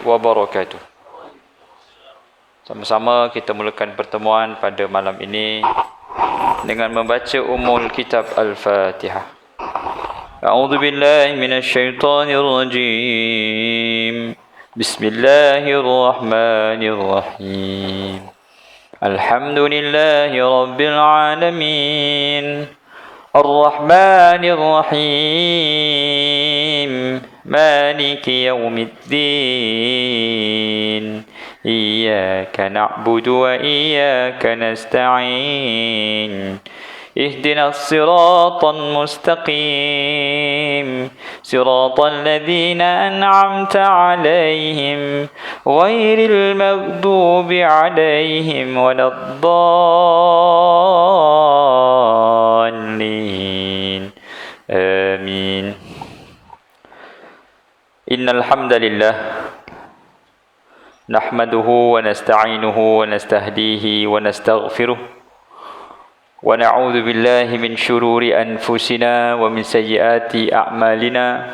wabarakatuh. Sama-sama kita mulakan pertemuan pada malam ini dengan membaca umul kitab Al-Fatihah. A'udzu billahi minasyaitonir rajim. Bismillahirrahmanirrahim. Alhamdulillahi rabbil alamin. Ar-Rahmanir Rahim. Maliki yaumiddin. Iyyaka na'budu wa iyyaka nasta'in. Ihdinas siratal mustaqim. Siratal ladzina an'amta 'alaihim ghairil maghdubi 'alaihim waladdallin. Amin. Innal hamdalillah nahmaduhu wa nasta'inuhu wa nastahdihi wa nastaghfiruh wa na'udzu billahi min shururi anfusina wa min sayyiati a'malina.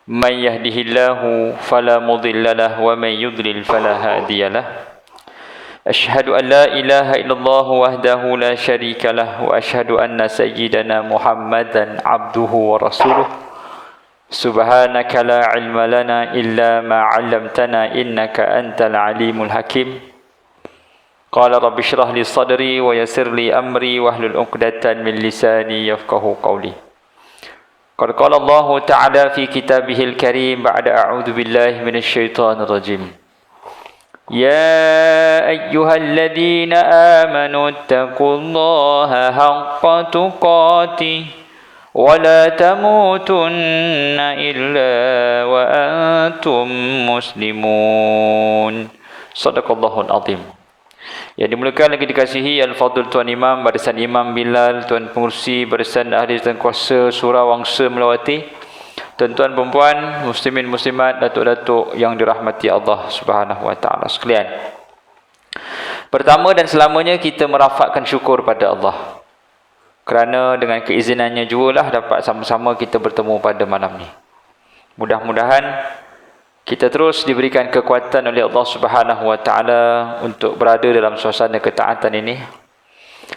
Man yahdihillahu fala mudilla lahu wa man yudlil fala hadiyalah. Ashhadu an la ilaha illallah wahdahu la syarika lahu wa ashhadu anna sayyidana Muhammadan abduhu wa rasuluh. Subhanaka la ilma lana illa ma 'allamtana innaka antal alimul hakim. Qala rabbi shrah li sadri wa yassir li amri wahlul 'uqdatan min lisani yafqahu qawli. Qad qala Allah ta'ala fi kitabihil karim ba'da a'udzu billahi minasy syaithanir rajim. Ya ayyuhalladzina amanu taqullaha haqqa tuqatih wa la tamutunna illa wa antum muslimun. Shadaqallahul azim. Yang dimuliakan lagi dikasihi Al-Fadhil Tuan Imam, barisan Imam Bilal, Tuan Pengurusi, barisan ahli dan kuasa Surah Wangsa Melawati, tuan-tuan perempuan, muslimin muslimat, datuk-datuk yang dirahmati Allah Subhanahu wa taala sekalian. Pertama dan selamanya kita merafakkan syukur pada Allah. Kerana dengan keizinannya jugalah dapat sama-sama kita bertemu pada malam ni. Mudah-mudahan kita terus diberikan kekuatan oleh Allah Subhanahu wa taala untuk berada dalam suasana ketaatan ini,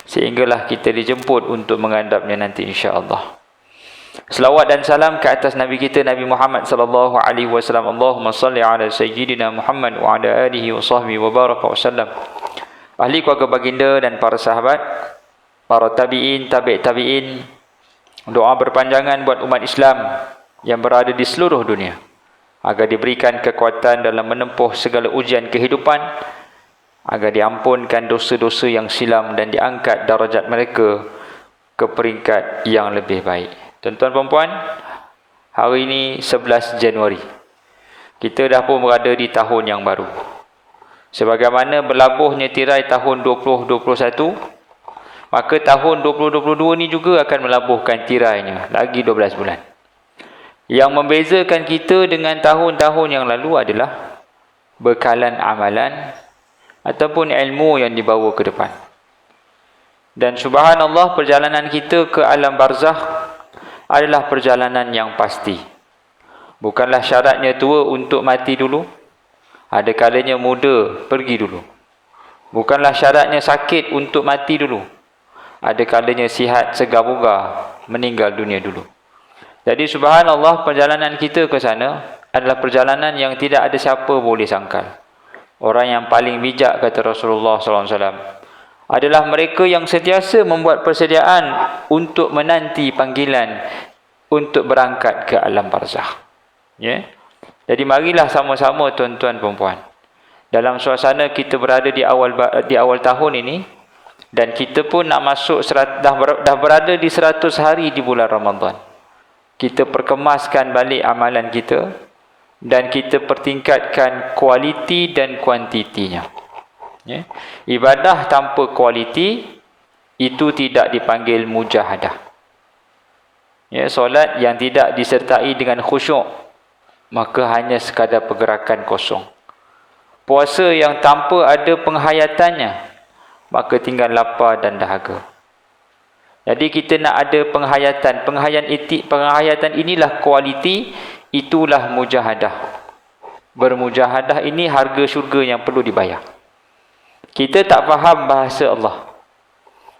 sehinggalah kita dijemput untuk menghadapnya nanti insya-Allah. Selawat dan salam ke atas Nabi kita Nabi Muhammad sallallahu alaihi wasallam. Allahumma salli ala sayyidina Muhammad wa ala alihi wa sahbihi wa baraka wasallam. Ahli keluarga baginda dan para sahabat, para tabi'in, tabi'in, doa berpanjangan buat umat Islam yang berada di seluruh dunia, agar diberikan kekuatan dalam menempuh segala ujian kehidupan, agar diampunkan dosa-dosa yang silam dan diangkat darajat mereka ke peringkat yang lebih baik. Tuan-tuan perempuan, hari ini 11 Januari. Kita dah pun berada di tahun yang baru. Sebagaimana berlabuhnya tirai tahun 2021, maka tahun 2022 ni juga akan melabuhkan tirainya lagi 12 bulan. Yang membezakan kita dengan tahun-tahun yang lalu adalah bekalan amalan ataupun ilmu yang dibawa ke depan. Dan subhanallah, perjalanan kita ke alam barzakh adalah perjalanan yang pasti. Bukanlah syaratnya tua untuk mati dulu. Ada kalanya muda pergi dulu. Bukanlah syaratnya sakit untuk mati dulu. Ada kalanya sihat segar bugar meninggal dunia dulu. Jadi subhanallah, perjalanan kita ke sana adalah perjalanan yang tidak ada siapa boleh sangkal. Orang yang paling bijak, kata Rasulullah SAW, adalah mereka yang sentiasa membuat persediaan untuk menanti panggilan untuk berangkat ke alam barzakh. Ya? Jadi marilah sama-sama tuan-tuan perempuan, dalam suasana kita berada di awal tahun ini, dan kita pun nak masuk dah berada di 100 hari di bulan Ramadan. Kita perkemaskan balik amalan kita dan kita pertingkatkan kualiti dan kuantitinya. Ya? Ibadah tanpa kualiti itu tidak dipanggil mujahadah. Ya, solat yang tidak disertai dengan khusyuk, maka hanya sekadar pergerakan kosong. Puasa yang tanpa ada penghayatannya, maka tinggal lapar dan dahaga. Jadi kita nak ada penghayatan inilah kualiti, itulah mujahadah. Bermujahadah ini harga syurga yang perlu dibayar. Kita tak faham bahasa Allah.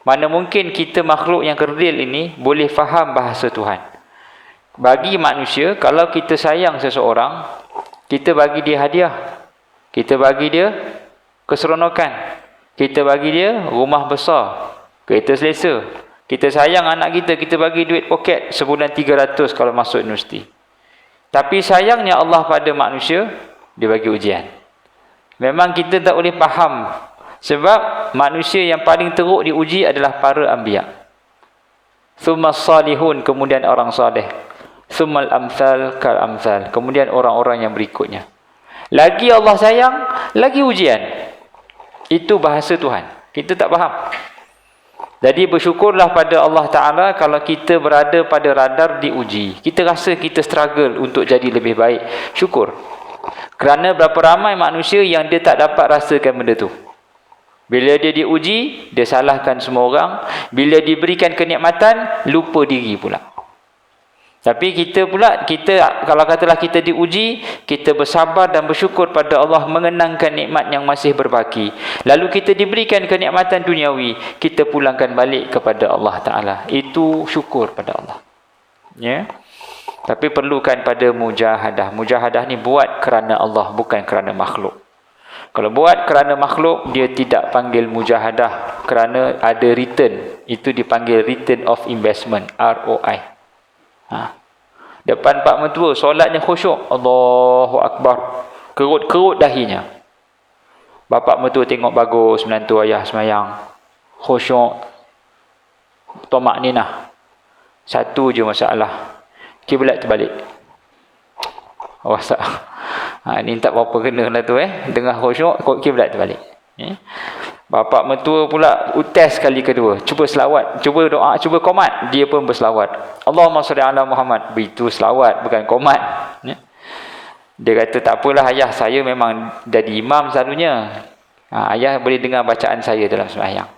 Mana mungkin kita makhluk yang kerdil ini boleh faham bahasa Tuhan. Bagi manusia, kalau kita sayang seseorang, kita bagi dia hadiah, kita bagi dia keseronokan, kita bagi dia rumah besar, kereta selesa. Kita sayang anak kita, kita bagi duit poket sebulan 300 kalau masuk universiti. Tapi sayangnya Allah pada manusia, dia bagi ujian. Memang kita tak boleh faham, sebab manusia yang paling teruk diuji adalah para anbiya. Tsummas salihun, kemudian orang soleh. Tsummal amsal kal amsal, kemudian orang-orang yang berikutnya. Lagi Allah sayang, lagi ujian. Itu bahasa Tuhan. Kita tak faham. Jadi bersyukurlah pada Allah Ta'ala kalau kita berada pada radar diuji. Kita rasa kita struggle untuk jadi lebih baik. Syukur. Kerana berapa ramai manusia yang dia tak dapat rasakan benda tu. Bila dia diuji, dia salahkan semua orang. Bila diberikan kenikmatan, lupa diri pula. Tapi kita pula, kalau katalah kita diuji, kita bersabar dan bersyukur pada Allah, mengenangkan nikmat yang masih berbaki. Lalu kita diberikan kenikmatan duniawi, kita pulangkan balik kepada Allah Ta'ala. Itu syukur pada Allah. Ya. Tapi perlukan pada mujahadah. Mujahadah ni buat kerana Allah, bukan kerana makhluk. Kalau buat kerana makhluk, dia tidak panggil mujahadah, kerana ada return. Itu dipanggil return of investment, ROI. Depan pak mertua, solatnya khusyuk, Allahu Akbar, kerut-kerut dahinya. Bapak mertua tengok bagus, menantu ayah semayang, khusyuk, tomak ninah. Satu je masalah, kiblat terbalik. Wasak. Ni tak berapa kena lah tu Tengah khusyuk, kiblat terbalik. Bapak mertua pula test kali kedua, cuba selawat, cuba doa, cuba qomat, dia pun berselawat. Allahumma shalli ala Muhammad. Itu selawat, bukan qomat. Dia kata tak apalah ayah, saya memang jadi imam selalunya. Ayah boleh dengar bacaan saya dalam sembahyang.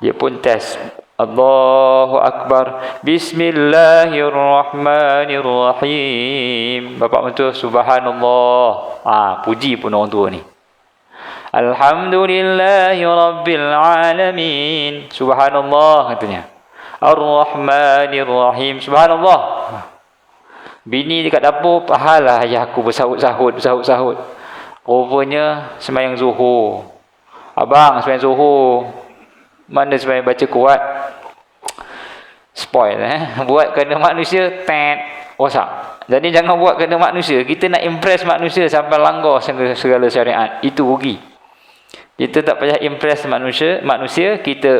Dia pun test. Allahu Akbar, Bismillahirrahmanirrahim. Bapak mertua subhanallah. Puji pun orang tua ni. Alhamdulillahi Rabbil Alamin. Subhanallah katanya. Ar-Rahmanir-Rahim. Subhanallah. Bini dekat dapur, pahalah ayah aku bersahut-sahut. Rupanya sembahyang zuhur. Abang sembahyang zuhur, mana sembahyang baca kuat? Spoil Buat kerana manusia, rosak. Jadi jangan buat kerana manusia. Kita nak impress manusia sampai langgar segala syariat. Itu rugi. Kita tak payah impress manusia, kita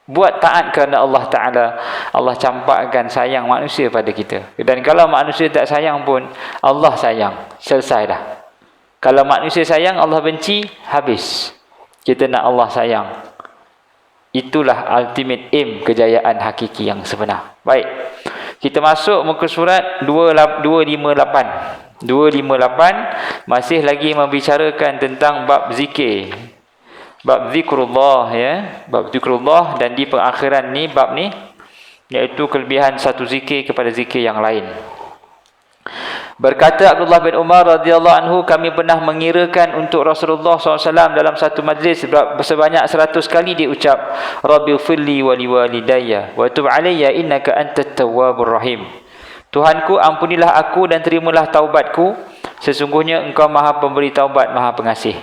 buat taat kerana Allah Ta'ala. Allah campakkan sayang manusia pada kita. Dan kalau manusia tak sayang pun, Allah sayang. Selesai dah. Kalau manusia sayang, Allah benci, habis. Kita nak Allah sayang. Itulah ultimate aim kejayaan hakiki yang sebenar. Baik. Kita masuk muka surat 258. 258 masih lagi membicarakan tentang bab zikir. Bab zikrullah Bab zikrullah, dan di perakhiran ni bab ni iaitu kelebihan satu zikir kepada zikir yang lain. Berkata Abdullah bin Umar radhiyallahu anhu, kami pernah mengirakan untuk Rasulullah SAW dalam satu majlis sebanyak 100 kali dia ucap, Rabbighfirli wa liwalidayya wa tub alayya innaka antat tawwabur rahim. Tuhanku, ampunilah aku dan terimalah taubatku, sesungguhnya engkau maha pemberi taubat, maha pengasih.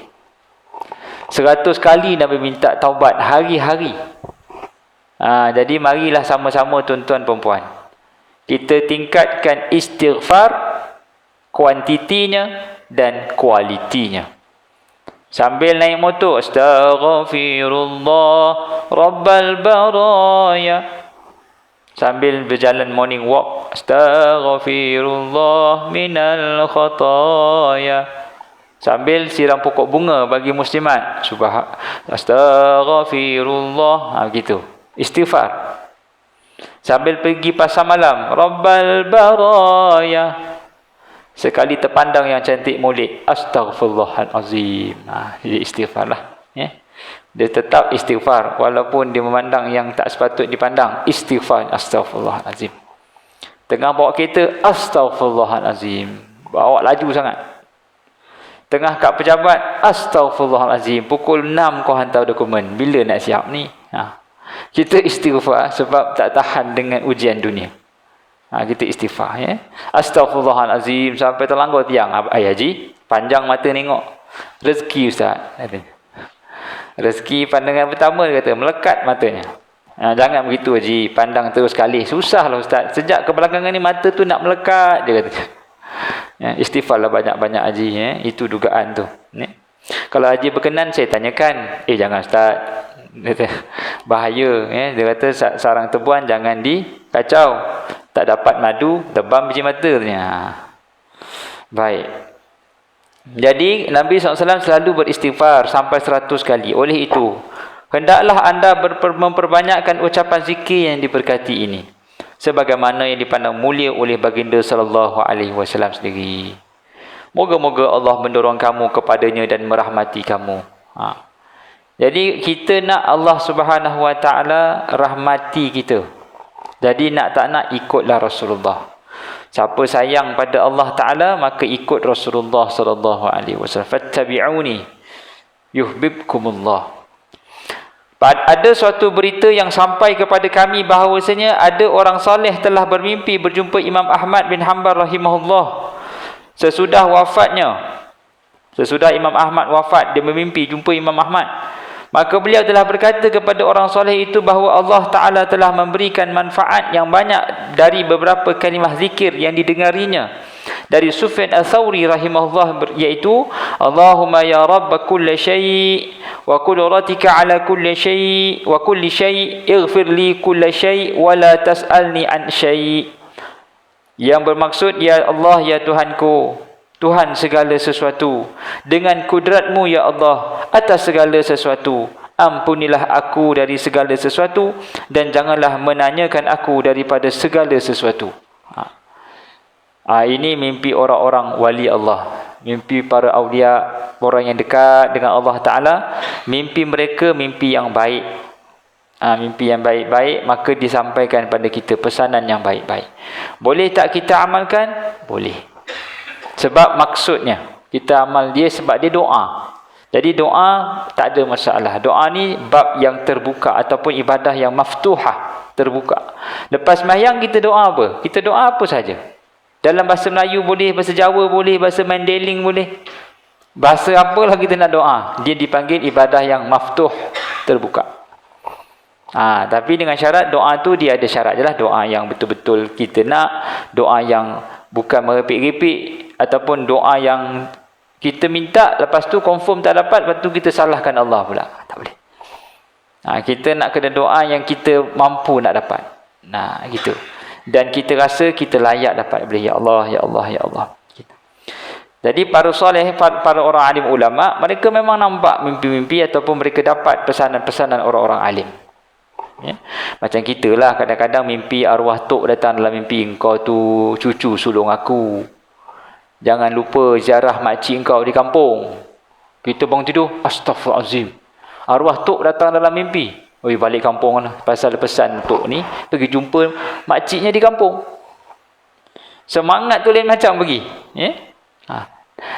100 kali Nabi minta taubat hari-hari. Jadi marilah sama-sama tuan-tuan perempuan, kita tingkatkan istighfar, kuantitinya dan kualitinya. Sambil naik motor, astaghfirullah rabbal baraya. Sambil berjalan morning walk, astaghfirullah minal khataya. Sambil siram pokok bunga bagi muslimat, astaghfirullah, begitu. Istighfar. Sambil pergi pasar malam, rabbal baraya. Sekali terpandang yang cantik molek, astaghfirullahalazim. Jadi istighfar lah. Dia tetap istighfar walaupun dia memandang yang tak sepatut dipandang. Istighfar, astaghfirullahalazim. Tengah bawa kereta, astaghfirullahalazim. Bawa laju sangat. Tengah kat pejabat, astaghfirullahalazim, pukul 6 kau hantar dokumen. Bila nak siap ni? Kita istighfar sebab tak tahan dengan ujian dunia. Kita istighfar, ya. Astaghfirullahalazim sampai terlanggar tiang. Ayah Haji, panjang mata tengok. Rezeki Ustaz. Rezeki pandangan pertama dia kata, melekat matanya. Jangan begitu Haji, pandang terus sekali. Susahlah Ustaz. Sejak kebelakangan ni mata tu nak melekat, dia kata. Istighfarlah banyak-banyak Haji, ya. Itu dugaan tu. Ya. Kalau Haji berkenan, saya tanyakan. Jangan Ustaz. Dia kata, bahaya. Ya. Dia kata, sarang tebuan jangan dikacau. Tak dapat madu, tebam biji mata. Baik. Jadi, Nabi SAW selalu beristighfar sampai 100 kali. Oleh itu, hendaklah anda memperbanyakkan ucapan zikir yang diberkati ini. Sebagaimana yang dipandang mulia oleh baginda sallallahu alaihi wasallam sendiri. Moga-moga Allah mendorong kamu kepadanya dan merahmati kamu. Jadi kita nak Allah Subhanahu wa taala rahmati kita. Jadi nak tak nak ikutlah Rasulullah. Siapa sayang pada Allah Taala maka ikut Rasulullah sallallahu alaihi wasallam. Fattabi'uni yuhibbukumullah. Ada suatu berita yang sampai kepada kami bahawasanya ada orang soleh telah bermimpi berjumpa Imam Ahmad bin Hanbal rahimahullah. Sesudah Imam Ahmad wafat, dia bermimpi jumpa Imam Ahmad. Maka beliau telah berkata kepada orang soleh itu bahawa Allah Ta'ala telah memberikan manfaat yang banyak dari beberapa kalimah zikir yang didengarinya. Dari Sufyan Al-Thawri rahimahullah, iaitu Allahumma ya Rabb kulli syai' wa qudratika ala kulli syai' wa kulli syai' ighfir li kulli syai' wa la tas'alni an syai'. Yang bermaksud, ya Allah, ya Tuhanku, Tuhan segala sesuatu, dengan kudratmu ya Allah atas segala sesuatu, ampunilah aku dari segala sesuatu dan janganlah menanyakan aku daripada segala sesuatu. Ini mimpi orang-orang wali Allah, mimpi para awliya, orang yang dekat dengan Allah Ta'ala. Mimpi mereka mimpi yang baik, mimpi yang baik-baik, maka disampaikan pada kita pesanan yang baik-baik. Boleh tak kita amalkan? Boleh. Sebab maksudnya kita amal dia sebab dia doa. Jadi doa tak ada masalah. Doa ni bab yang terbuka ataupun ibadah yang maftuhah, terbuka. Lepas sembahyang kita doa apa? Kita doa apa saja. Dalam bahasa Melayu boleh, bahasa Jawa boleh, bahasa Mandeling boleh. Bahasa apalah kita nak doa. Dia dipanggil ibadah yang maftuh, terbuka. Tapi dengan syarat doa tu dia ada syarat je lah. Doa yang betul-betul kita nak. Doa yang bukan merepek-repek. Ataupun doa yang kita minta, lepas tu confirm tak dapat, lepas tu kita salahkan Allah pula. Tak boleh. Kita nak kena doa yang kita mampu nak dapat. Gitu. Dan kita rasa kita layak dapat. Boleh, ya Allah, ya Allah, ya Allah. Gitu. Jadi para soleh, para orang alim ulama, mereka memang nampak mimpi-mimpi ataupun mereka dapat pesanan-pesanan orang-orang alim. Ya? Macam kita lah, kadang-kadang mimpi arwah tok datang dalam mimpi, engkau tu cucu sulung aku. Jangan lupa ziarah makcik engkau di kampung. Kita bangun tidur, astaghfirullahalazim, arwah tok datang dalam mimpi. Balik kampung lah. Pasal pesan tok ni, pergi jumpa makciknya di kampung. Semangat tu lain macam pergi.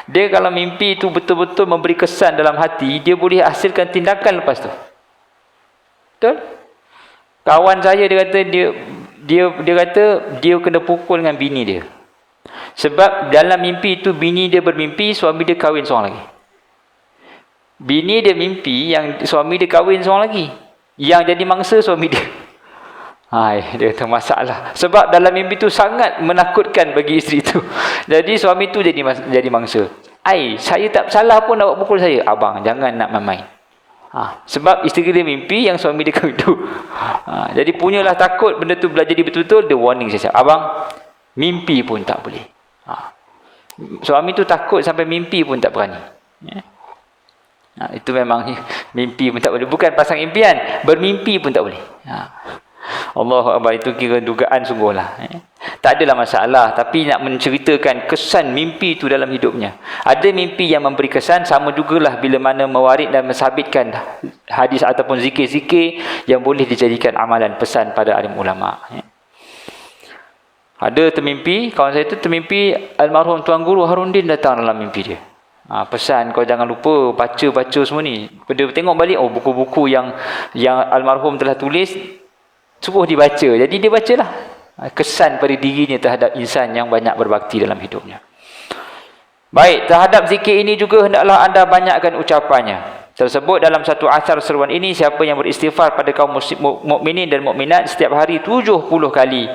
Dia kalau mimpi tu betul-betul memberi kesan dalam hati, dia boleh hasilkan tindakan lepas tu. Betul? Kawan saya dia kata dia kena pukul dengan bini dia. Sebab dalam mimpi itu bini dia bermimpi suami dia kahwin seorang lagi. Bini dia mimpi yang suami dia kahwin seorang lagi. Yang jadi mangsa suami dia. Dia kata masalah. Sebab dalam mimpi itu sangat menakutkan bagi isteri itu. Jadi suami itu jadi mangsa. Saya tak salah pun nak pukul saya. Abang jangan nak main-main. Sebab isteri dia mimpi yang suami dia kahwin itu. Jadi punyalah takut benda tu jadi betul-betul. Dia warning saya. Abang, mimpi pun tak boleh. Suami tu takut sampai mimpi pun tak berani. Itu memang mimpi pun tak boleh. Bukan pasang impian, bermimpi pun tak boleh. Allahu Akbar, itu kira dugaan sungguhlah. Tak adalah masalah, tapi nak menceritakan kesan mimpi itu dalam hidupnya. Ada mimpi yang memberi kesan, sama jugalah bila mana mewarid dan mensabitkan hadis ataupun zikir-zikir yang boleh dijadikan amalan pesan pada alim ulama. Ada termimpi, kawan saya itu termimpi almarhum Tuan Guru Harundin datang dalam mimpi dia. Pesan kau jangan lupa baca semua ni. Dia tengok balik, oh buku-buku yang almarhum telah tulis, suruh dibaca. Jadi dia bacalah. Kesan pada dirinya terhadap insan yang banyak berbakti dalam hidupnya. Baik, terhadap zikir ini juga hendaklah anda banyakkan ucapannya. Tersebut dalam satu asar seruan ini, siapa yang beristighfar pada kaum mukminin dan mukminat setiap hari 70 kali,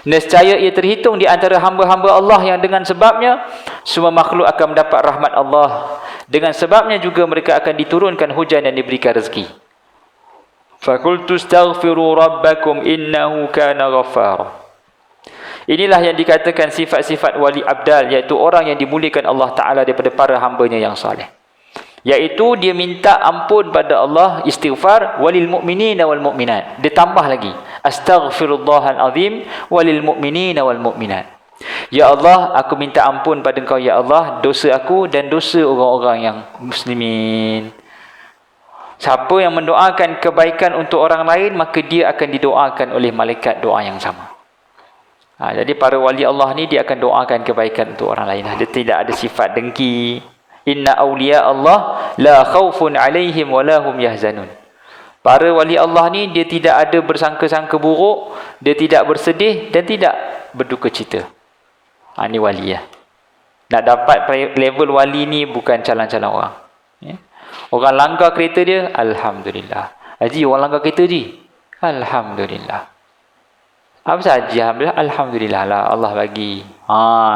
nescaya ia terhitung di antara hamba-hamba Allah yang dengan sebabnya semua makhluk akan mendapat rahmat Allah. Dengan sebabnya juga mereka akan diturunkan hujan dan diberikan rezeki. Faqultu astaghfiru rabbakum innahu kana ghaffara. Inilah yang dikatakan sifat-sifat wali abdal, iaitu orang yang dimuliakan Allah Ta'ala daripada para hambanya yang saleh. Iaitu dia minta ampun pada Allah, istighfar, walil mu'minin wal mu'minat. Dia tambah lagi, astaghfirullahal azim walil mu'minin wal mu'minat. Ya Allah, aku minta ampun pada engkau ya Allah, dosa aku dan dosa orang-orang yang muslimin. Siapa yang mendoakan kebaikan untuk orang lain, maka dia akan didoakan oleh malaikat doa yang sama. Jadi para wali Allah ni dia akan doakan kebaikan untuk orang lain. Dia tidak ada sifat dengki. Inna awliya Allah la khawfun alaihim wa lahum yahzanun. Para wali Allah ni dia tidak ada bersangka-sangka buruk, dia tidak bersedih dan tidak berduka cita. Ni wali ya. Nak dapat level wali ni bukan calon-calon orang. Orang langgar kereta dia, alhamdulillah. Haji, orang langgar kereta je, alhamdulillah. Apa saja, alhamdulillah lah Allah bagi.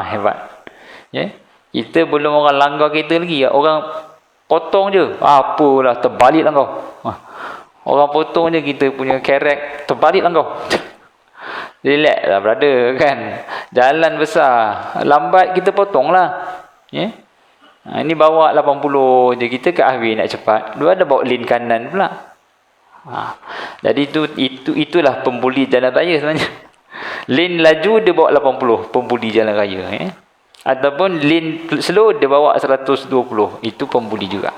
Hebat. Kita belum orang langgar kita lagi, orang potong je, apalah terbalik lah kau. Orang potong je kita punya kerek, terbalik lah kau. Relax lah brother kan. Jalan besar, lambat kita potong lah. Ini bawa 80 je, kita ke highway nak cepat, dia ada bawa lane kanan pula. Jadi itulah pembuli jalan raya sebenarnya. Lane laju dia bawa 80, pembuli jalan raya. Ataupun lane slow dia bawa 120, itu pembuli juga.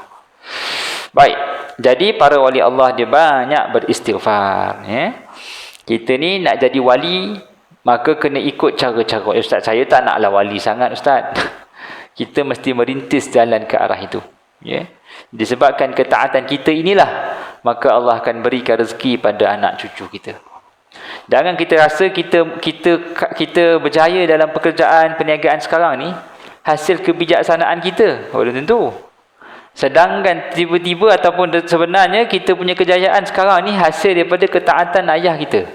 Baik, jadi para wali Allah dia banyak beristighfar. Kita ni nak jadi wali, maka kena ikut cara-cara. Ustaz, saya tak naklah wali sangat Ustaz. Kita mesti merintis jalan ke arah itu. Disebabkan ketaatan kita inilah, maka Allah akan berikan rezeki pada anak cucu kita. Jangan kita rasa kita berjaya dalam pekerjaan perniagaan sekarang ni hasil kebijaksanaan kita. Belum tentu. Sedangkan tiba-tiba ataupun sebenarnya kita punya kejayaan sekarang ni hasil daripada ketaatan ayah kita.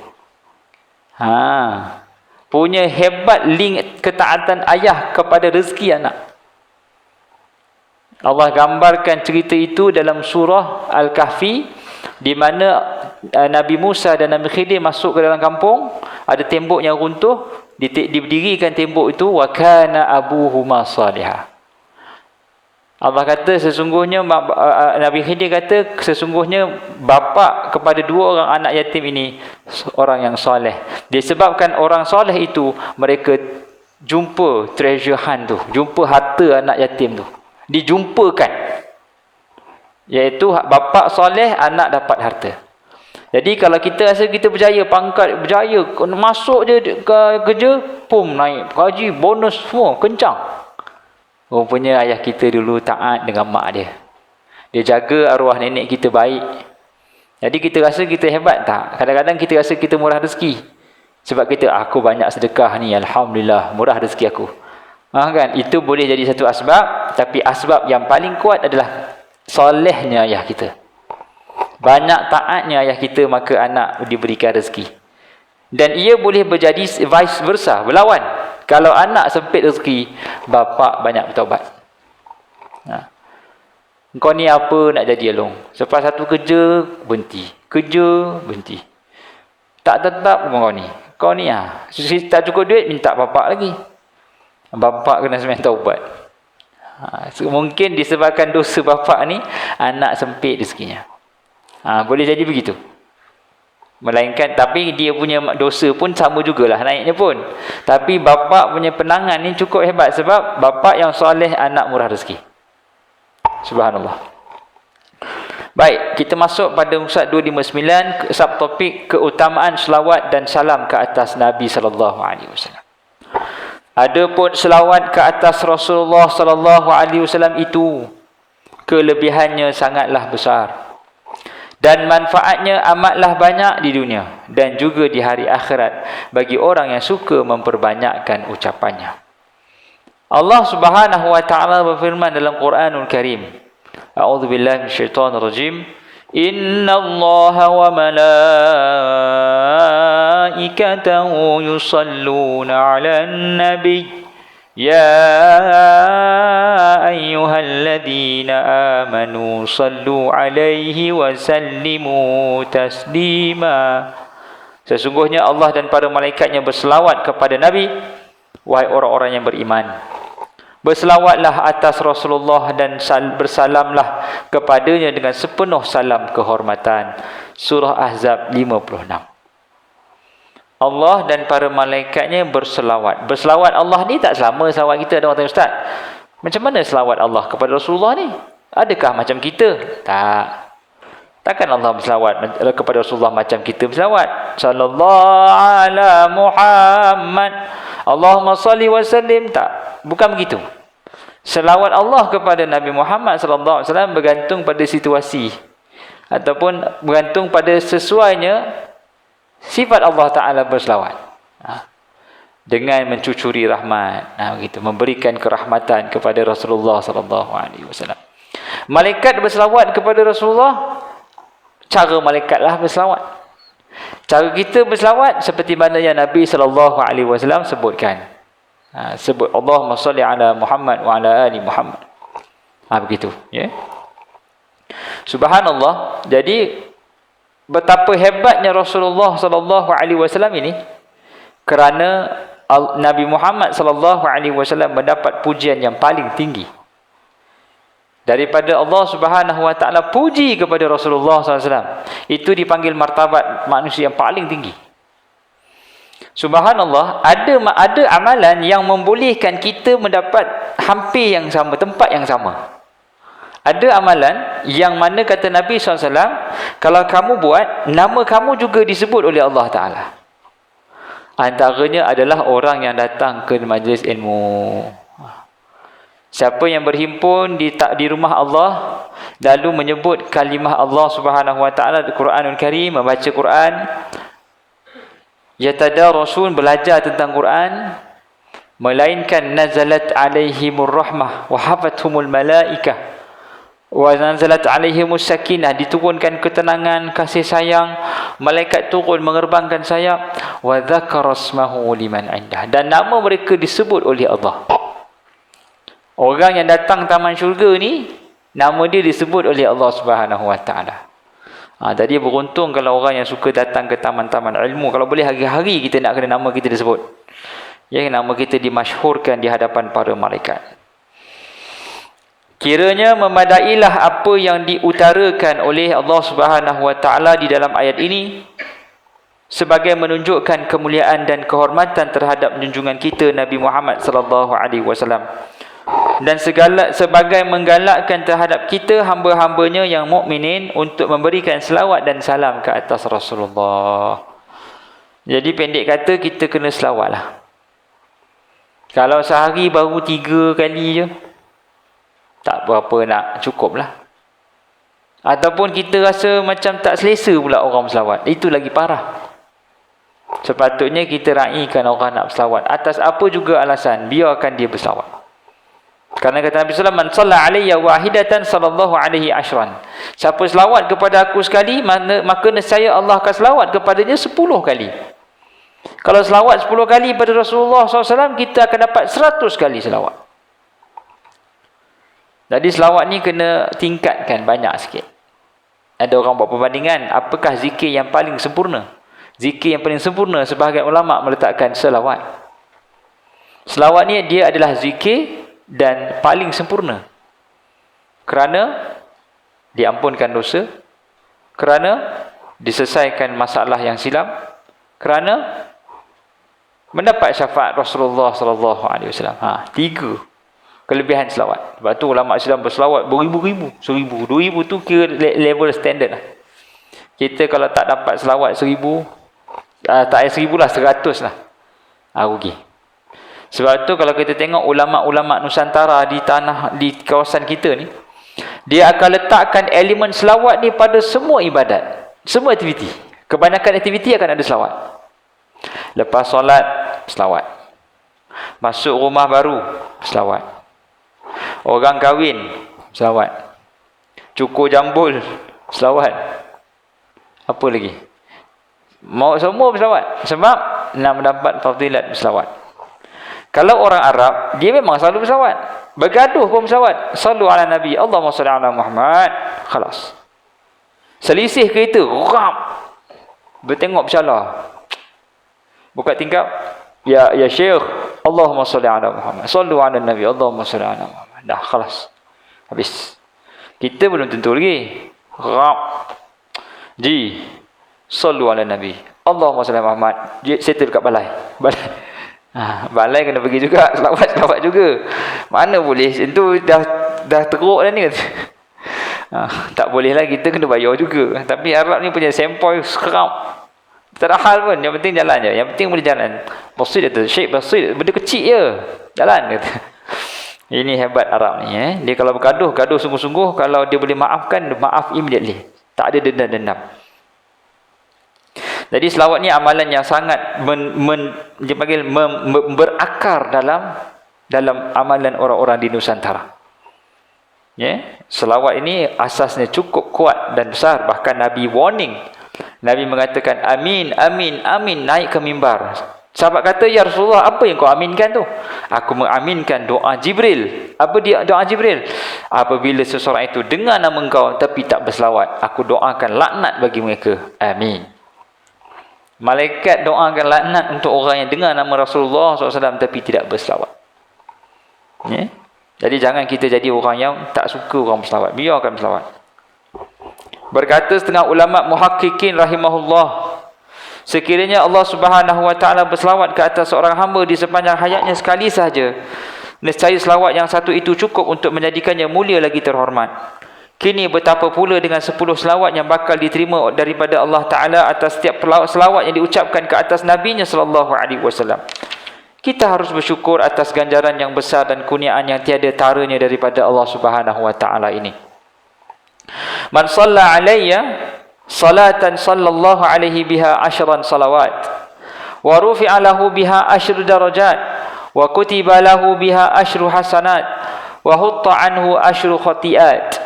Punya hebat link ketaatan ayah kepada rezeki anak. Allah gambarkan cerita itu dalam surah Al-Kahfi, di mana Nabi Musa dan Nabi Khidir masuk ke dalam kampung, ada tembok yang runtuh, didirikan tembok itu, wa kana abuhuma salihah. Allah kata sesungguhnya, Nabi Khidir kata sesungguhnya bapa kepada dua orang anak yatim ini orang yang soleh. Disebabkan orang soleh itu, mereka jumpa treasure hunt tu, jumpa harta anak yatim tu, dijumpakan, iaitu bapa soleh, anak dapat harta. Jadi kalau kita rasa kita berjaya, pangkat berjaya, masuk je ke kerja, pum naik gaji, bonus semua kencang. Rupanya ayah kita dulu taat dengan mak dia, dia jaga arwah nenek kita baik. Jadi kita rasa kita hebat tak? Kadang-kadang kita rasa kita murah rezeki, sebab kita aku banyak sedekah ni, alhamdulillah murah rezeki aku. Kan? Itu boleh jadi satu asbab, tapi asbab yang paling kuat adalah solehnya ayah kita. Banyak taatnya ayah kita, maka anak diberikan rezeki. Dan ia boleh berjadi vice versa, berlawan. Kalau anak sempit rezeki, bapa banyak bertaubat. Kau ni apa nak jadi Along? Selepas satu kerja, berhenti. Kerja, berhenti. Tak tetap kau ni tak cukup duit, minta bapa lagi. Bapa kena semayang taubat. Mungkin disebabkan dosa bapa ni, anak sempit rezekinya. Boleh jadi begitu. Melainkan, tapi dia punya dosa pun sama jugalah naiknya pun. Tapi bapa punya penangan ni cukup hebat, sebab bapa yang soleh, anak murah rezeki. Subhanallah. Baik, kita masuk pada Ustaz 259, subtopik keutamaan selawat dan salam ke atas Nabi sallallahu alaihi wasallam. Adapun selawat ke atas Rasulullah sallallahu alaihi wasallam itu kelebihannya sangatlah besar dan manfaatnya amatlah banyak di dunia dan juga di hari akhirat bagi orang yang suka memperbanyakkan ucapannya. Allah Subhanahu wa taala berfirman dalam Quranul Karim. A'udzubillahi minasyaitonir rajim. Innallaha wa malaikatahu yusalluna 'alan nabiy يا أيها الذين آمنوا صلوا عليه وسلموا تسليما. Sesungguhnya Allah dan para malaikatnya berselawat kepada Nabi. Wahai orang-orang yang beriman, berselawatlah atas Rasulullah dan bersalamlah kepadanya dengan sepenuh salam kehormatan. Surah Ahzab 56. Allah dan para malaikatnya berselawat. Berselawat Allah ni tak sama selawat kita. Ada orang tanya, Ustaz, macam mana selawat Allah kepada Rasulullah ni? Adakah macam kita? Tak. Takkan Allah berselawat kepada Rasulullah macam kita berselawat. Sallallahu ala Muhammad. Allahumma salli wa sallim. Tak. Bukan begitu. Selawat Allah kepada Nabi Muhammad sallallahu alaihi wasallam bergantung pada situasi. Ataupun bergantung pada sesuainya sifat Allah Ta'ala berselawat. Dengan mencucuri rahmat. Begitu. Memberikan kerahmatan kepada Rasulullah SAW. Malaikat berselawat kepada Rasulullah. Cara malaikatlah berselawat. Cara kita berselawat seperti mana yang Nabi SAW sebutkan. Sebut Allahumma salli ala Muhammad wa ala ali Muhammad. Begitu. Ya. Subhanallah. Jadi betapa hebatnya Rasulullah sallallahu alaihi wasallam ini kerana Nabi Muhammad sallallahu alaihi wasallam mendapat pujian yang paling tinggi daripada Allah Subhanahu wa taala. Puji kepada Rasulullah sallallahu alaihi wasallam itu dipanggil martabat manusia yang paling tinggi. Subhanallah, ada amalan yang membolehkan kita mendapat hampir yang sama, tempat yang sama. Ada amalan yang mana kata Nabi SAW, kalau kamu buat, nama kamu juga disebut oleh Allah Ta'ala. Antaranya adalah orang yang datang ke majlis ilmu. Siapa yang berhimpun di rumah Allah, lalu menyebut kalimah Allah Subhanahu Wa Ta'ala di Quranul Karim, membaca Quran, yatadarasun, belajar tentang Quran, melainkan nazalat alaihimur rahmah wa hafathumul malaikah wa nazalat alaihimus sakinah, diturunkan ketenangan, kasih sayang, malaikat turun mengerbangkan sayap, wa dzakara ismahu liman indah, dan nama mereka disebut oleh Allah. Orang yang datang taman syurga ni, nama dia disebut oleh Allah Subhanahu wa taala. Jadi beruntung kalau orang yang suka datang ke taman-taman ilmu, kalau boleh hari-hari kita nak kena nama kita disebut. Ya, nama kita dimasyhurkan di hadapan para malaikat. Kiranya memadailah apa yang diutarakan oleh Allah Subhanahu wa taala di dalam ayat ini sebagai menunjukkan kemuliaan dan kehormatan terhadap junjungan kita Nabi Muhammad sallallahu alaihi wasallam, dan sebagai menggalakkan terhadap kita hamba-hambanya yang mukminin untuk memberikan selawat dan salam ke atas Rasulullah. Jadi pendek kata, kita kena selawatlah. Kalau sehari baru 3 kali je, tak berapa nak, cukup lah. Ataupun kita rasa macam tak selesa pula orang berselawat, itu lagi parah. Sepatutnya kita raikan orang nak berselawat atas apa juga alasan, biarkan dia berselawat. Kerana kata Nabi SAW, man salla alayya wahidatan sallallahu alaihi ashran. Siapa selawat kepada aku sekali, maka nescaya Allah akan selawat kepadanya 10 kali. Kalau selawat 10 kali pada Rasulullah SAW, kita akan dapat 100 kali selawat. Jadi selawat ni kena tingkatkan banyak sikit. Ada orang buat perbandingan, apakah zikir yang paling sempurna? Zikir yang paling sempurna, sebahagian ulama meletakkan selawat. Selawat ni dia adalah zikir dan paling sempurna. Kerana diampunkan dosa, kerana diselesaikan masalah yang silam, kerana mendapat syafaat Rasulullah sallallahu alaihi wasallam. 3 kelebihan selawat. Sebab tu ulama Islam berselawat beribu-ribu, 1000, 2000 tu kira level standard lah. Kita kalau tak dapat selawat 1000, tak 1000 lah, 100 lah, rugi. Sebab tu kalau kita tengok ulama-ulama Nusantara di kawasan kita ni, dia akan letakkan elemen selawat ni pada semua ibadat, semua aktiviti. Kebanyakan aktiviti akan ada selawat. Lepas solat, selawat. Masuk rumah baru, selawat. Orang kahwin, selawat. Cukur jambul, selawat. Apa lagi? Mau semua berselawat. Sebab nak mendapat fadilat berselawat. Kalau orang Arab, dia memang selalu berselawat. Bergaduh pun berselawat. Sallu ala Nabi, Allahumma salli ala Muhammad. Khalas. Selisih kereta, rap. Bertengok bersalah. Buka tingkap. Ya Syekh, Allahumma salli ala Muhammad. Sallu ala Nabi, Allahumma salli ala Muhammad. Dah, khalas. Habis. Kita belum tentu lagi. Rap. Ji. Sallu ala Nabi, Allahumma salli ala Muhammad. Settle kat balai. Balai kena pergi juga. Selawat juga. Mana boleh. Itu dah teruk dah ni. Tak boleh lah. Kita kena bayar juga. Tapi Arab ni punya sempoi sekerap. Tak ada hal pun. Yang penting jalan je. Yang penting boleh jalan. Basit kata. Syekh basit. Benda kecil je. Jalan kata. Ini hebat Arab ni. Dia kalau bergaduh, gaduh sungguh-sungguh. Kalau dia boleh maafkan, maaf immediately. Tak ada dendam-dendam. Jadi selawat ni amalan yang sangat berakar dalam amalan orang-orang di Nusantara. Selawat ini asasnya cukup kuat dan besar. Bahkan Nabi warning. Nabi mengatakan amin, amin, amin, naik ke mimbar. Sahabat kata, ya Rasulullah, apa yang kau aminkan tu? Aku mengaminkan doa Jibril. Apa dia doa Jibril? Apabila seseorang itu dengar nama engkau tapi tak berselawat, aku doakan laknat bagi mereka. Amin. Malaikat doakan laknat untuk orang yang dengar nama Rasulullah SAW tapi tidak berselawat. Jadi jangan kita jadi orang yang tak suka orang berselawat. Biarkan berselawat. Berkata setengah ulama muhaqqiqin rahimahullah, sekiranya Allah Subhanahu wa taala berselawat ke atas seorang hamba di sepanjang hayatnya sekali sahaja, nescaya selawat yang satu itu cukup untuk menjadikannya mulia lagi terhormat. Kini betapa pula dengan 10 selawat yang bakal diterima daripada Allah Ta'ala atas setiap selawat yang diucapkan ke atas Nabi-Nya SAW. Kita harus bersyukur atas ganjaran yang besar dan kurniaan yang tiada taranya daripada Allah Subhanahu Wa Ta'ala ini. Man salla alayya salatan sallallahu alaihi biha 10 salawat wa rufi'a lahu biha 10 darajat wa kutiba lahu biha 10 hasanat wa hutta anhu 10 khati'at.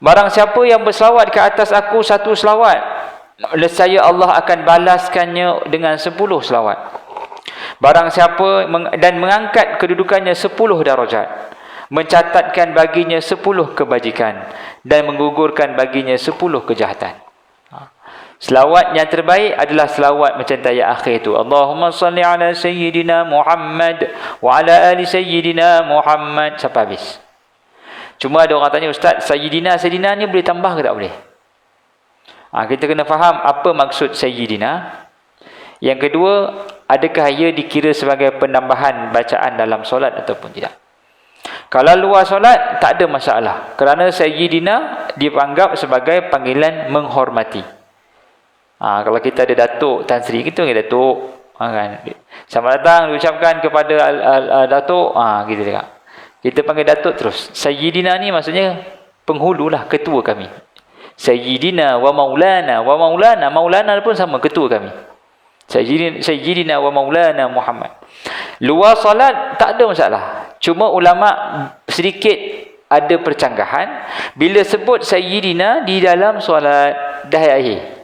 Barang siapa yang berselawat ke atas aku 1 selawat, nescaya Allah akan balaskannya dengan 10 selawat. Barang siapa dan mengangkat kedudukannya 10 darajat, mencatatkan baginya 10 kebajikan dan menggugurkan baginya 10 kejahatan. Selawat yang terbaik adalah selawat macam tayat akhir tu. Allahumma salli ala sayyidina Muhammad wa ala ali sayyidina Muhammad sampai habis. Cuma ada orang tanya, Ustaz, Sayyidina ni boleh tambah ke tak boleh? Kita kena faham apa maksud Sayyidina. Yang kedua, adakah ia dikira sebagai penambahan bacaan dalam solat ataupun tidak? Kalau luar solat, tak ada masalah. Kerana Sayyidina dianggap sebagai panggilan menghormati. Kalau kita ada Datuk Tan Sri, kita panggil Datuk. Selamat datang diucapkan kepada Datuk. Gitu juga. Kita panggil Datuk terus. Sayyidina ni maksudnya penghulu lah, ketua kami. Sayyidina wa maulana. Wa maulana. Maulana pun sama, ketua kami. Sayyidina wa maulana Muhammad. Luar salat tak ada masalah. Cuma ulama sedikit ada percanggahan bila sebut Sayyidina di dalam solat dah akhir.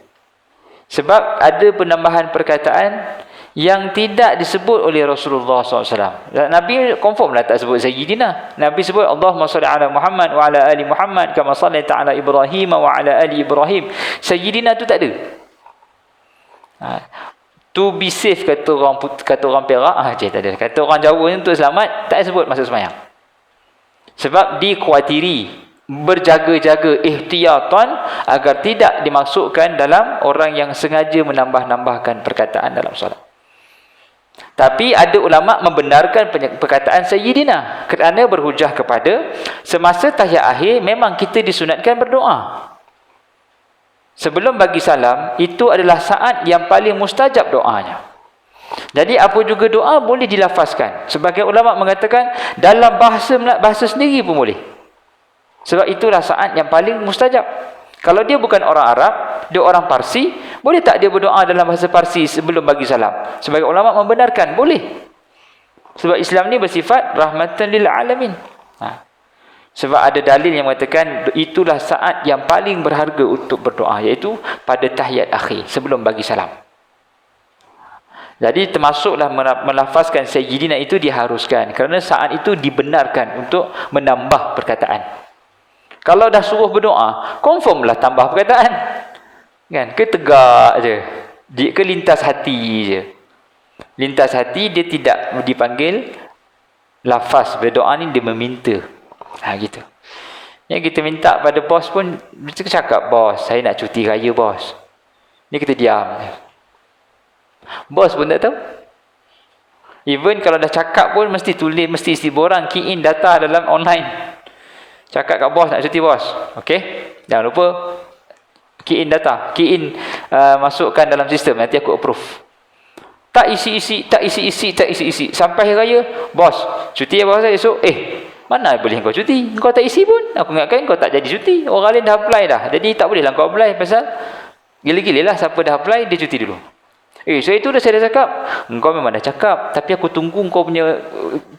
Sebab ada penambahan perkataan yang tidak disebut oleh Rasulullah SAW. Nabi confirm lah tak sebut Sayyidina. Nabi sebut Allahumma salli ala Muhammad wa ala ali Muhammad kama sallaita ala Ibrahim wa ala ali Ibrahim. Sayyidina tu tak ada. To be safe kata orang Perak, tak ada. Kata orang Jawa ni untuk selamat, tak sebut masa sembahyang. Sebab dikhawatiri, berjaga-jaga, ihtiyatan agar tidak dimasukkan dalam orang yang sengaja menambah-nambahkan perkataan dalam solat. Tapi ada ulama membenarkan perkataan Sayyidina kerana berhujah kepada semasa tahiyat akhir memang kita disunatkan berdoa. Sebelum bagi salam, itu adalah saat yang paling mustajab doanya. Jadi apa juga doa boleh dilafazkan. Sebagai ulama mengatakan dalam bahasa sendiri pun boleh. Sebab itulah saat yang paling mustajab. Kalau dia bukan orang Arab, dia orang Parsi, boleh tak dia berdoa dalam bahasa Parsi sebelum bagi salam? Sebagai ulama membenarkan, boleh. Sebab Islam ni bersifat rahmatan lil alamin. Sebab ada dalil yang mengatakan itulah saat yang paling berharga untuk berdoa, iaitu pada tahiyat akhir sebelum bagi salam. Jadi termasuklah melafazkan sayyidina itu diharuskan kerana saat itu dibenarkan untuk menambah perkataan. Kalau dah suruh berdoa, confirmlah tambah perkataan. Kan? Ke tegak je. Ke lintas hati je. Lintas hati dia tidak dipanggil lafaz berdoa ni, dia meminta. Gitu. Yang kita minta pada bos pun, kita cakap, bos, saya nak cuti raya bos. Ni kita diam. Bos pun tak tahu. Even kalau dah cakap pun mesti tulis, mesti isi borang, key in data dalam online. Cakap kat bos nak cuti bos. Okey? Jangan lupa key in data, key in masukkan dalam sistem, nanti aku approve. Tak isi. Sampai hari raya, bos, cuti ya bos saya esok. Mana boleh kau cuti? Kau tak isi pun. Aku ingatkan kau tak jadi cuti. Orang lain dah apply dah. Jadi tak bolehlah kau apply pasal gila-gila lah siapa dah apply dia cuti dulu. So itu dah saya dah cakap. Engkau memang dah cakap, tapi aku tunggu kau punya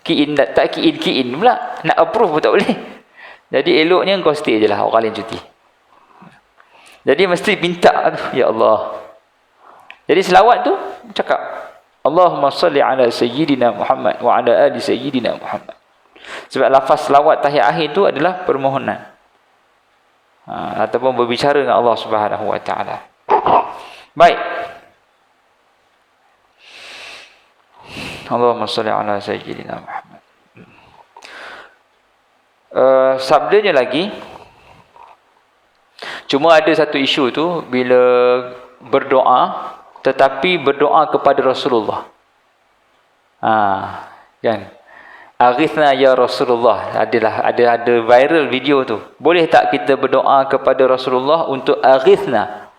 key in, tak key in pula. Nak approve pun tak boleh. Jadi eloknya kau stay je lah, orang lain cuti. Jadi mesti minta, ya Allah. Jadi selawat tu cakap, Allahumma salli ala sayyidina Muhammad wa ala ali sayyidina Muhammad. Sebab lafaz selawat tahiyat akhir tu adalah permohonan. Ataupun berbicara dengan Allah Subhanahu wa taala. Baik. Allahumma salli ala sayyidina Muhammad. Sabdanya lagi, cuma ada satu isu tu bila berdoa tetapi berdoa kepada Rasulullah. Kan? Aghithna ya Rasulullah. Ada viral video tu. Boleh tak kita berdoa kepada Rasulullah untuk aghithna?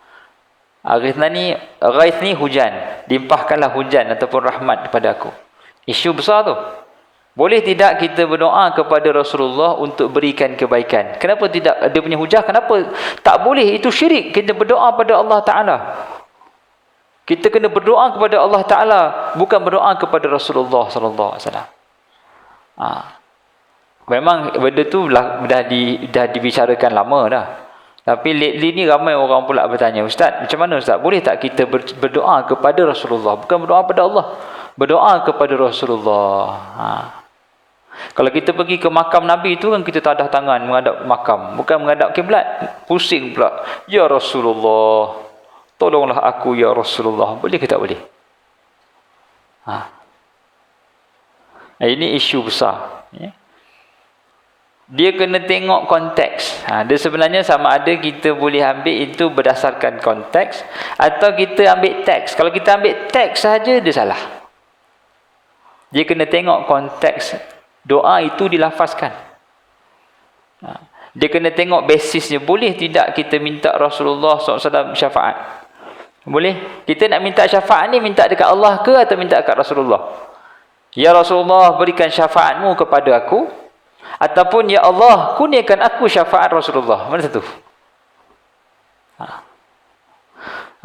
Aghithna ni, ghaith ni hujan. Limpahkanlah hujan ataupun rahmat kepada aku. Isu besar tu. Boleh tidak kita berdoa kepada Rasulullah untuk berikan kebaikan? Kenapa tidak? Dia punya hujah, kenapa tak boleh? Itu syirik. Kita berdoa pada Allah Ta'ala. Kita kena berdoa kepada Allah Ta'ala, bukan berdoa kepada Rasulullah Sallallahu Alaihi Wasallam. Memang benda tu dah dibicarakan lama dah. Tapi lately ni ramai orang pula bertanya, Ustaz, macam mana Ustaz? Boleh tak kita berdoa kepada Rasulullah? Bukan berdoa pada Allah. Berdoa kepada Rasulullah. Kalau kita pergi ke makam Nabi tu kan, kita tadah tangan menghadap makam, bukan menghadap kiblat. Pusing pula. Ya Rasulullah, tolonglah aku ya Rasulullah. Boleh ke tak boleh? Ini isu besar. Dia kena tengok konteks. Dia sebenarnya sama ada kita boleh ambil itu berdasarkan konteks atau kita ambil teks. Kalau kita ambil teks saja, dia salah. Dia kena tengok konteks doa itu dilafazkan. Dia kena tengok basisnya. Boleh tidak kita minta Rasulullah SAW syafaat? Boleh? Kita nak minta syafaat ni minta dekat Allah ke atau minta dekat Rasulullah? Ya Rasulullah, berikan syafaatmu kepada aku, ataupun ya Allah, kurniakan aku syafaat Rasulullah. Mana satu?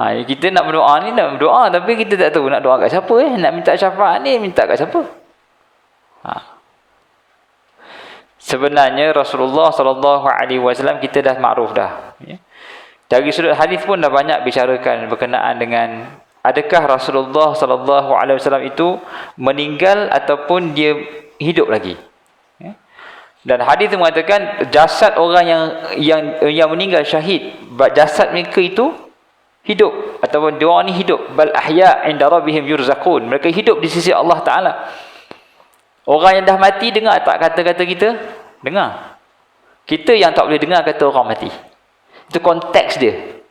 Kita nak berdoa ni, nak berdoa, tapi kita tak tahu nak doa kat siapa. Nak minta syafaat ni, minta kat siapa? Sebenarnya Rasulullah SAW kita dah makruf dah. Dari sudut hadis pun dah banyak bicarakan berkenaan dengan adakah Rasulullah SAW itu meninggal ataupun dia hidup lagi. Dan hadis itu mengatakan jasad orang yang meninggal syahid, jasad mereka itu hidup ataupun dia orang ni hidup. Bal ahya' inda rabbihim yurzaqun. Mereka hidup di sisi Allah Taala. Orang yang dah mati dengar tak kata-kata kita? Dengar. Kita yang tak boleh dengar kata orang mati. Itu konteks dia.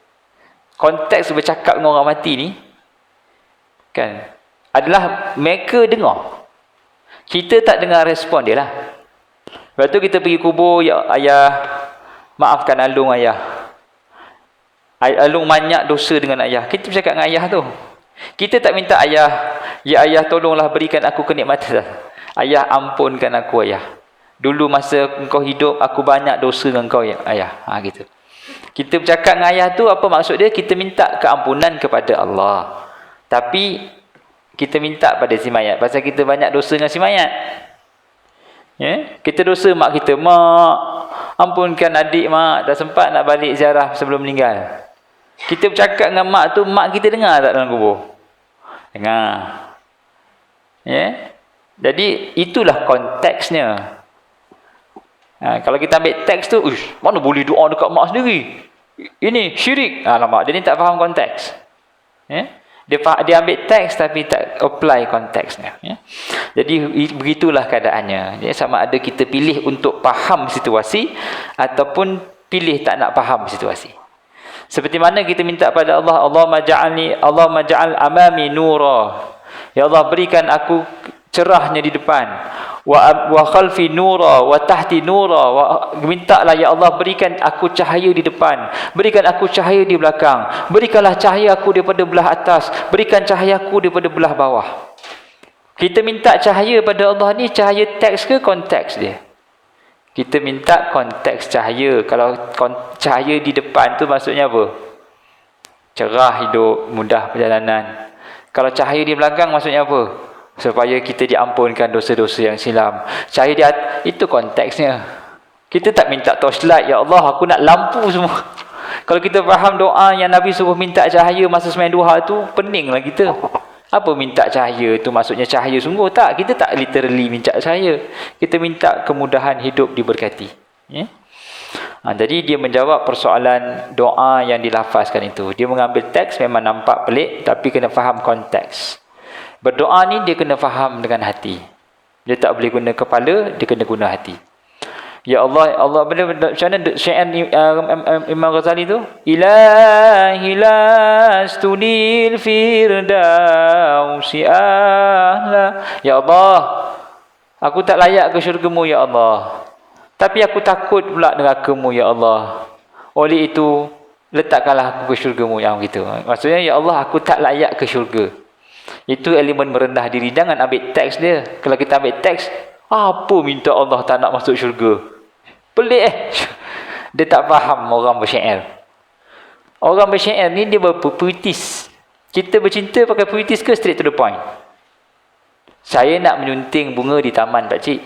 Konteks bercakap dengan orang mati ni kan adalah mereka dengar. Kita tak dengar respon dia lah. Lepas tu kita pergi kubur, ya ayah, maafkan Alung ayah. Alung banyak dosa dengan ayah. Kita bercakap dengan ayah tu. Kita tak minta ayah, ya ayah tolonglah berikan aku kenikmatan. Ayah ampunkan aku ayah. Dulu masa engkau hidup aku banyak dosa dengan engkau ya ayah. Gitu. Kita bercakap dengan ayah tu apa maksud dia? Kita minta keampunan kepada Allah. Tapi kita minta pada si mayat pasal kita banyak dosa dengan si mayat. Ya, kita dosa mak kita, mak ampunkan adik mak, tak sempat nak balik ziarah sebelum meninggal. Kita bercakap dengan mak tu, mak kita dengar tak dalam kubur? Dengar. Ya. Jadi itulah konteksnya. Kalau kita ambil teks tu, mana boleh doa dekat mak sendiri? Ini syirik. Alamak, dia ni tak faham konteks. Ya? Dia ambil teks tapi tak apply konteksnya. Ya? Jadi begitulah keadaannya. Ya, sama ada kita pilih untuk faham situasi ataupun pilih tak nak faham situasi. Seperti mana kita minta pada Allah, Allahumma ja'al amami nura. Ya Allah, berikan aku cerahnya di depan. Wa khalfi nura wa tahti nura. Mintalah ya Allah, berikan aku cahaya di depan, berikan aku cahaya di belakang, berikanlah cahaya aku daripada belah atas, berikan cahaya aku daripada belah bawah. Kita minta cahaya pada Allah ni cahaya teks ke konteks dia? Kita minta konteks cahaya. Kalau cahaya di depan tu maksudnya apa? Cerah hidup, mudah perjalanan. Kalau cahaya di belakang maksudnya apa? Supaya kita diampunkan dosa-dosa yang silam. Cahaya di itu konteksnya. Kita tak minta torchlight, ya Allah aku nak lampu semua. Kalau kita faham doa yang Nabi suruh minta cahaya masa sembahyang duha tu, peninglah kita. Apa minta cahaya tu maksudnya cahaya sungguh? Tak, kita tak literally minta cahaya. Kita minta kemudahan hidup diberkati. Ya? Jadi dia menjawab persoalan doa yang dilafazkan itu. Dia mengambil teks memang nampak pelik, tapi kena faham konteks. Berdoa ni dia kena faham dengan hati. Dia tak boleh guna kepala, dia kena guna hati. Ya Allah, Allah macam mana syair Imam Ghazali tu? Ilahi lastunil firdausi ahla. Ya Allah, aku tak layak ke syurga-Mu ya Allah. Tapi aku takut pula neraka-Mu ya Allah. Oleh itu, letakkanlah aku ke syurga-Mu yang gitu. Maksudnya ya Allah, aku tak layak ke syurga. Itu elemen merendah diri. Jangan ambil teks dia. Kalau kita ambil teks, apa minta Allah tak nak masuk syurga? Pelik Dia tak faham orang bersyair. Orang bersyair ni dia berpuitis. Kita bercinta pakai puitis ke straight to the point? Saya nak menyunting bunga di taman pakcik.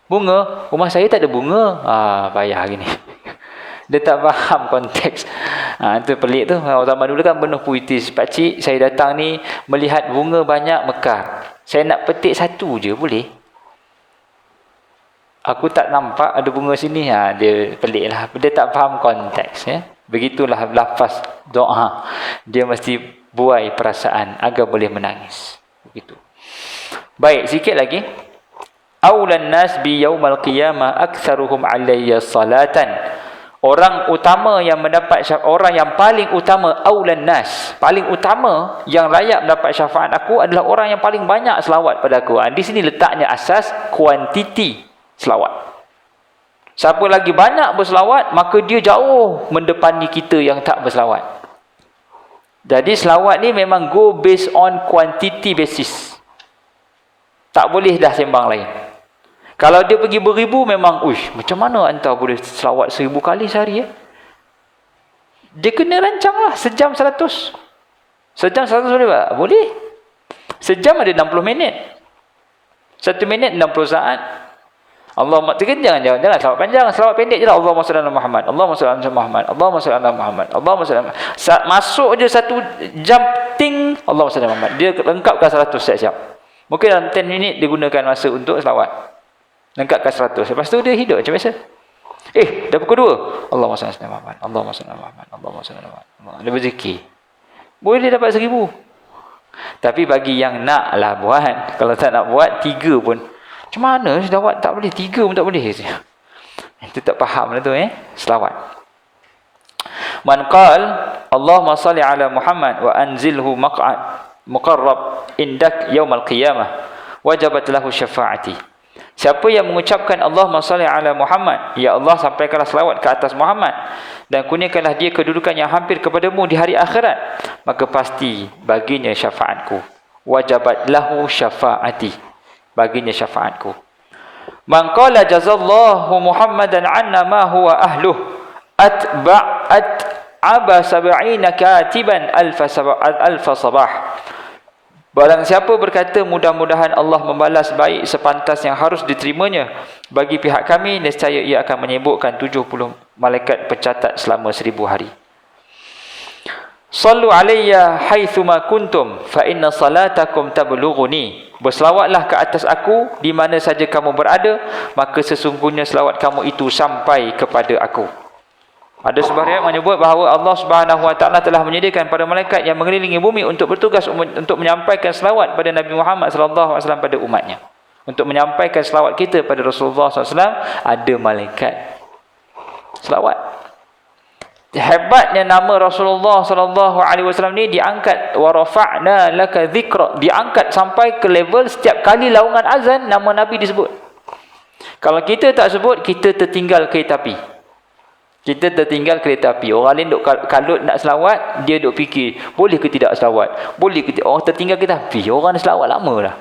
Bunga? Rumah saya tak ada bunga. Payah gini. Dia tak faham konteks. Itu pelik tu. Orang zaman dulu kan penuh puitis. Pakcik, saya datang ni melihat bunga banyak mekar. Saya nak petik satu je, boleh? Aku tak nampak ada bunga sini. Dia pelik lah. Dia tak faham konteks. Ya? Begitulah lafaz doa. Dia mesti buai perasaan agar boleh menangis. Begitu. Baik, sikit lagi. Aulan nas bi yaumal qiyamah aktsaruhum alayya salatan. Orang utama yang mendapat orang yang paling utama aulan nas, paling utama yang layak mendapat syafaat aku adalah orang yang paling banyak selawat pada aku. Di sini letaknya asas kuantiti selawat. Siapa lagi banyak berselawat, maka dia jauh mendepani kita yang tak berselawat. Jadi selawat ni memang go based on quantity basis. Tak boleh dah sembang lain. Kalau dia pergi beribu memang, macam mana anda boleh selawat 1000 kali sehari? Dia kena rancang lah. Sejam 100. Sejam 100 boleh tak? Boleh. Sejam ada 60 minit. 1 minit 60 saat. Allahumma, jangan selawat panjang. Selawat pendek je lah. Allahumma salli ala Muhammad. Allahumma salli ala Muhammad. Allahumma salli ala Muhammad. Allahumma salli ala Muhammad. Masuk je 1 jam ting. Allahumma salli ala Muhammad. Dia lengkapkan 100 siap-siap. Mungkin dalam 10 minit dia gunakan masa untuk selawat. Lengkapkan 100. Lepas tu dia hidup macam biasa. Dah pukul 2. Allahumma salli ala Muhammad. Allahumma salli ala Muhammad. Allahumma salli ala Muhammad. Dia berzikir. Boleh dapat 1000. Tapi bagi yang nak lah buat. Kalau tak nak buat, 3 pun. Macam mana selawat tak boleh? 3 pun tak boleh. Itu tak faham lah tu selawat. Man qal Allahumma salli ala Muhammad wa anzilhu maq'ad muqarrab indak yaumal qiyamah wajabat lahu syafa'ati. Siapa yang mengucapkan Allahumma salli ala Muhammad, ya Allah sampaikanlah selawat ke atas Muhammad dan kurniakanlah dia kedudukan yang hampir kepadamu di hari akhirat, maka pasti baginya syafaatku. Wajabat lahu syafaati, baginya syafaatku. Man qala jazallahu Muhammadan anna ma huwa ahluh atba'at sab'ina katiban alfa sabah. Barang siapa berkata mudah-mudahan Allah membalas baik sepantas yang harus diterimanya bagi pihak kami, nescaya ia akan menyebutkan 70 malaikat pencatat selama 1000 hari. Sallu alayya haitsuma kuntum fa inna salatakum tablughuni. Berselawatlah ke atas aku di mana saja kamu berada, maka sesungguhnya selawat kamu itu sampai kepada aku. Ada sebuah riwayat menyebut bahawa Allah Subhanahu Wa Taala telah menyediakan para malaikat yang mengelilingi bumi untuk bertugas untuk menyampaikan selawat pada Nabi Muhammad sallallahu alaihi wasallam pada umatnya. Untuk menyampaikan selawat kita pada Rasulullah sallallahu alaihi wasallam, ada malaikat selawat. Hebatnya nama Rasulullah sallallahu alaihi wasallam ni diangkat, wa rafa'na laka dzikra, diangkat sampai ke level setiap kali laungan azan nama Nabi disebut. Kalau kita tak sebut, kita tertinggal kereta api. Kita tertinggal kereta api. Orang lain duk kalut nak selawat, dia duk fikir, boleh ke tidak selawat? Boleh ke tidak? Orang tertinggal kereta api. Orang selawat lama dah.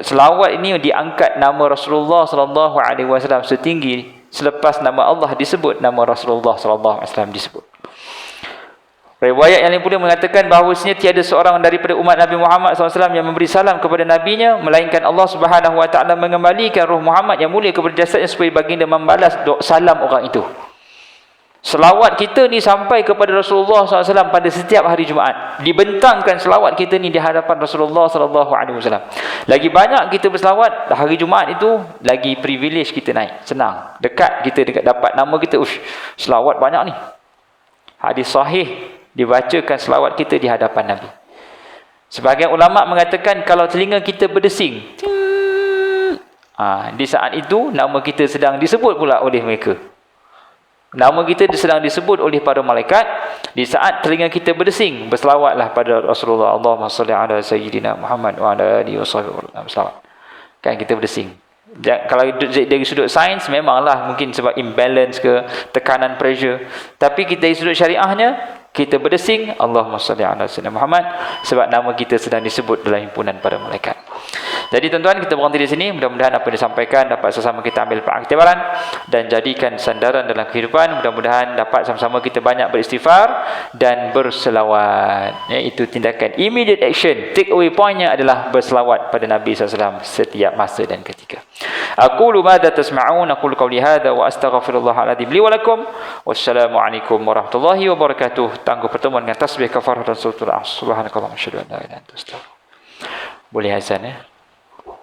Selawat ini diangkat nama Rasulullah sallallahu alaihi wasallam setinggi selepas nama Allah disebut, nama Rasulullah sallallahu alaihi wasallam disebut. Riwayat yang lain pula mengatakan bahawasanya tiada seorang daripada umat Nabi Muhammad SAW yang memberi salam kepada nabinya, melainkan Allah Subhanahu Wa Taala mengembalikan roh Muhammad yang mulia kepada jasadnya supaya baginda membalas salam orang itu. Selawat kita ni sampai kepada Rasulullah SAW pada setiap hari Jumaat. Dibentangkan selawat kita ni di hadapan Rasulullah SAW. Lagi banyak kita berselawat hari Jumaat itu, lagi privilege kita naik. Senang. Dekat kita dekat dapat nama kita. Selawat banyak ni. Hadis sahih dibacakan selawat kita di hadapan Nabi. Sebahagian ulama mengatakan kalau telinga kita berdesing, di saat itu nama kita sedang disebut pula oleh mereka. Nama kita sedang disebut oleh para malaikat. Di saat telinga kita berdesing, berselawatlah pada Rasulullah. Allahumma salli ala sayyidina Muhammad wa ala alihi wasallam. Kan kita berdesing. Kalau dari sudut sains memanglah mungkin sebab imbalance ke, tekanan pressure. Tapi kita dari sudut syariahnya, kita berdesing Allahumma salli ala sayyidina Muhammad sebab nama kita sedang disebut dalam himpunan para malaikat. Jadi tuan-tuan, kita berhenti di sini. Mudah-mudahan apa yang disampaikan dapat sama-sama kita ambil pengiktibaran dan jadikan sandaran dalam kehidupan. Mudah-mudahan dapat sama-sama kita banyak beristighfar dan berselawat. Itu tindakan immediate action. Take away pointnya adalah berselawat pada Nabi SAW setiap masa dan ketika. Aqulu madza tasma'un, aqulu qawli hadza wa astaghfirullahaladzim li wa lakum. Wassalamualaikum warahmatullahi wabarakatuh. Tangguh pertemuan dengan tasbih kafarah dan suratul As. Subhanakallahumma wa bihamdika asyhadu an la ilaha illa anta astaghfiruka. Boleh azan ya?